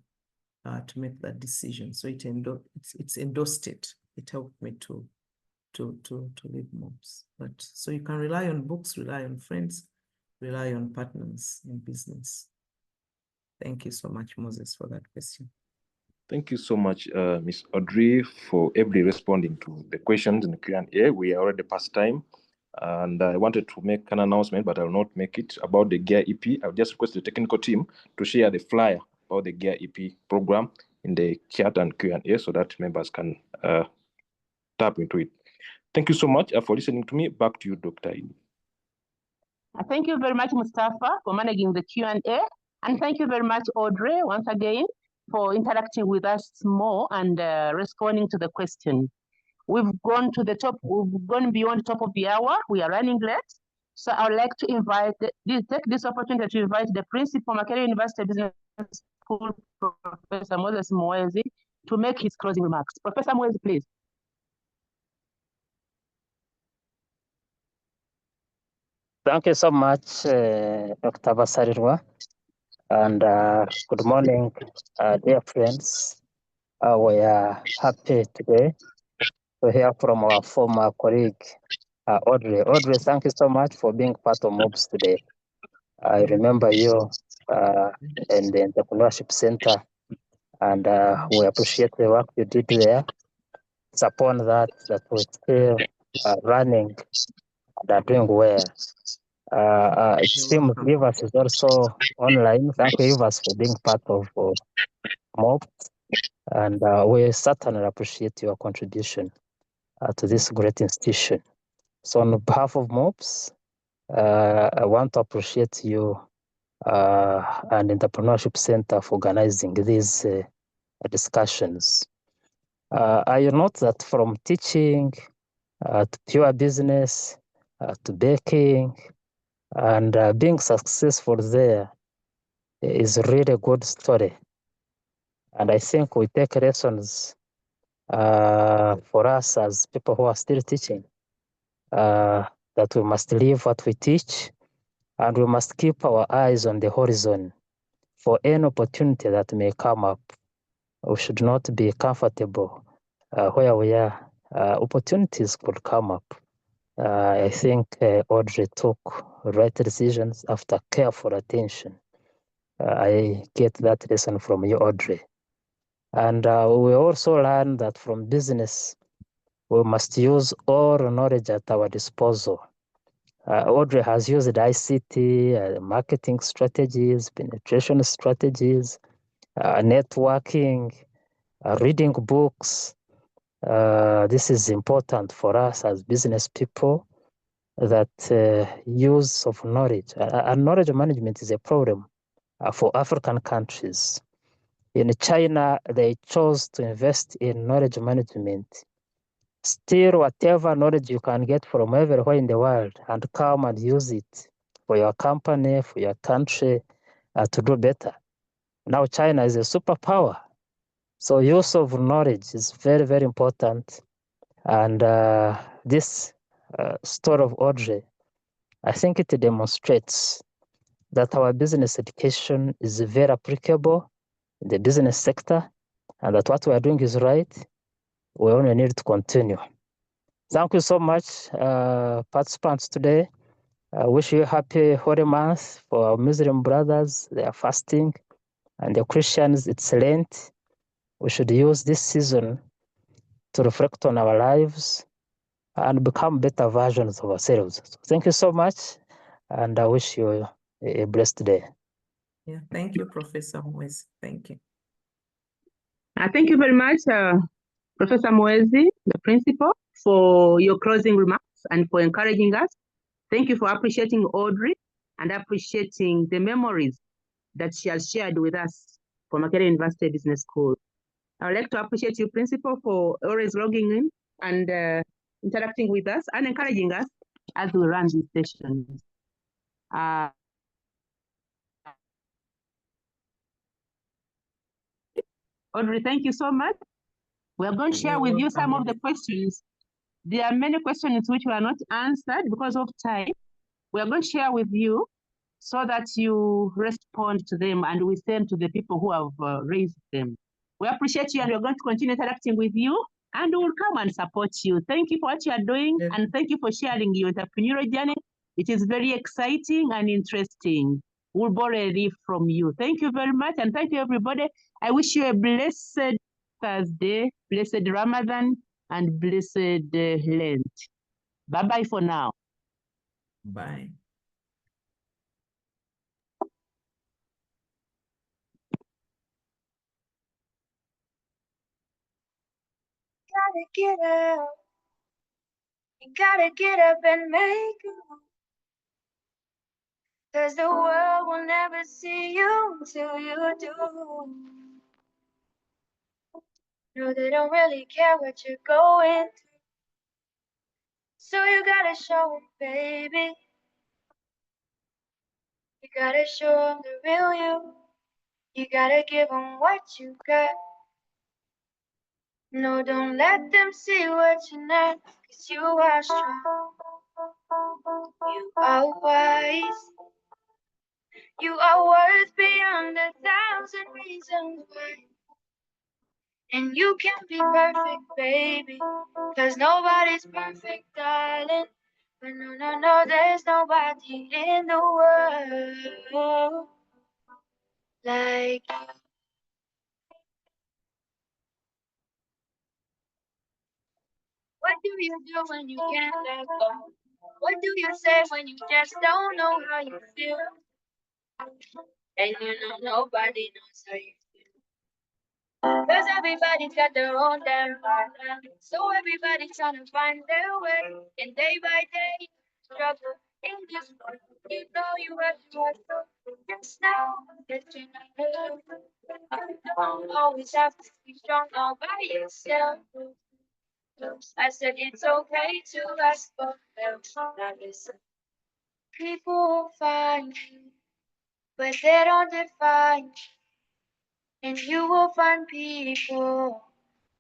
to make that decision. So it's endorsed it. It helped me to leave MUBS. But so you can rely on books, rely on friends, rely on partners in business. Thank you so much, Moses, for that question. Thank you so much, Ms. Audrey, for ably responding to the questions in the Q&A. We are already past time, and I wanted to make an announcement, but I will not make it, about the GEAR EP. I'll just request the technical team to share the flyer about the GEAR EP program in the chat and Q&A so that members can tap into it. Thank you so much for listening to me. Back to you, Dr. Edith. Thank you very much, Mustafa, for managing the Q&A. And thank you very much, Audrey, once again, for interacting with us more and responding to the question. We've gone to the top, we've gone beyond the top of the hour. We are running late. So I would like to take this opportunity to invite the principal, Makerere University Business School, Professor Moses Mwezi, to make his closing remarks. Professor Mwezi, please. Thank you so much, Dr. Basarirwa, and good morning, dear friends. We are happy today to hear from our former colleague, Audrey. Audrey, thank you so much for being part of MUBS today. I remember you in the Entrepreneurship Center, and we appreciate the work you did there. It's upon that we're still running and are doing well. It seems Rivers is also online. Thank you, Rivers, for being part of MUBS, and we certainly appreciate your contribution to this great institution. So on behalf of MUBS, I want to appreciate you and Entrepreneurship Center for organizing these discussions. I note that from teaching to pure business to baking and being successful there is really a good story. And I think we take lessons for us as people who are still teaching, that we must live what we teach, and we must keep our eyes on the horizon for any opportunity that may come up. We should not be comfortable where we are. Opportunities could come up. I think Audrey took right decisions after careful attention. I get that lesson from you, Audrey. And we also learned that from business, we must use all knowledge at our disposal. Audrey has used ICT, marketing strategies, penetration strategies, networking, reading books. This is important for us as business people that use of knowledge. And knowledge management is a problem for African countries. In China, they chose to invest in knowledge management. Still, whatever knowledge you can get from everywhere in the world and come and use it for your company, for your country, to do better. Now China is a superpower. So use of knowledge is very, very important. And this story of Audrey, I think it demonstrates that our business education is very applicable in the business sector, and that what we are doing is right. We only need to continue. Thank you so much, participants today. I wish you a happy Holy Month for our Muslim brothers. They are fasting, and the Christians, it's Lent. We should use this season to reflect on our lives and become better versions of ourselves. So thank you so much, and I wish you a blessed day. Yeah, thank you, Professor Mwezi. Thank you. Thank you very much, Professor Mwezi, the principal, for your closing remarks and for encouraging us. Thank you for appreciating Audrey and appreciating the memories that she has shared with us from Makerere University Business School. I would like to appreciate you, Principal, for always logging in and interacting with us and encouraging us as we run these sessions. Audrey, thank you so much. We are going to share with you some of the questions. There are many questions which were not answered because of time. We are going to share with you so that you respond to them and we send to the people who have raised them. We appreciate you and we're going to continue interacting with you and we'll come and support you. Thank you for what you are doing and thank you for sharing your entrepreneurial journey. It is very exciting and interesting. We'll borrow a leaf from you. Thank you very much and thank you everybody. I wish you a blessed Thursday, blessed Ramadan and blessed Lent. Bye-bye for now. Bye. Gotta get up. You gotta get up and make a move. 'Cause the world will never see you until you do. No, they don't really care what you're going through. So you gotta show them, baby. You gotta show them the real you. You gotta give them what you got. No, don't let them see what you're not. 'Cause you are strong. You are wise. You are worth beyond 1,000 reasons why. And you can't be perfect, baby. 'Cause nobody's perfect, darling. But no, no, no, there's nobody in the world like you. What do you do when you can't let go? What do you say when you just don't know how you feel? And you know nobody knows how you feel. 'Cause everybody's got their own damn problem. So everybody's trying to find their way. And day by day, struggle in this world. You know you have to hustle. Just know that you're not alone. You don't always have to be strong all by yourself. I said it's okay to ask for help. Now listen. People will find you, but they don't define you. And you will find people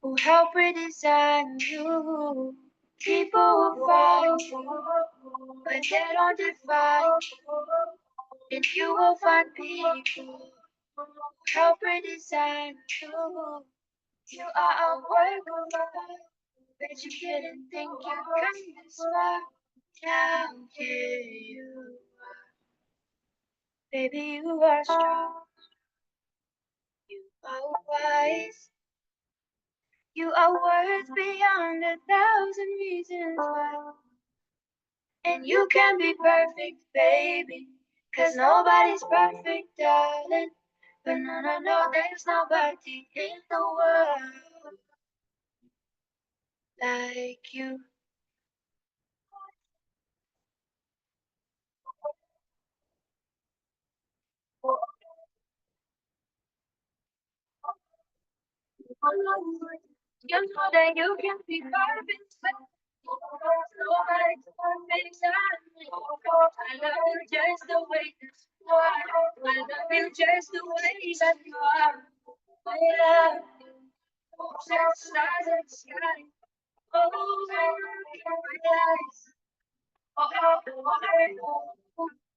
who help redesign you. People will find you, but they don't define you. And you will find people who help redesign you. You are a work of art, but you didn't think you'd come this far. Now here you are. Baby, you are strong. You are wise. You are worth beyond 1,000 reasons why. And you can be perfect, baby. 'Cause nobody's perfect, darling. But no, no, no, there's nobody in the world like you. You know that you can be perfect, but nobody's perfect. I love you just the way that you are. I love you just the way that you are. I love you. Just stars in the sky. Oh, my eyes. Oh, oh, oh, oh.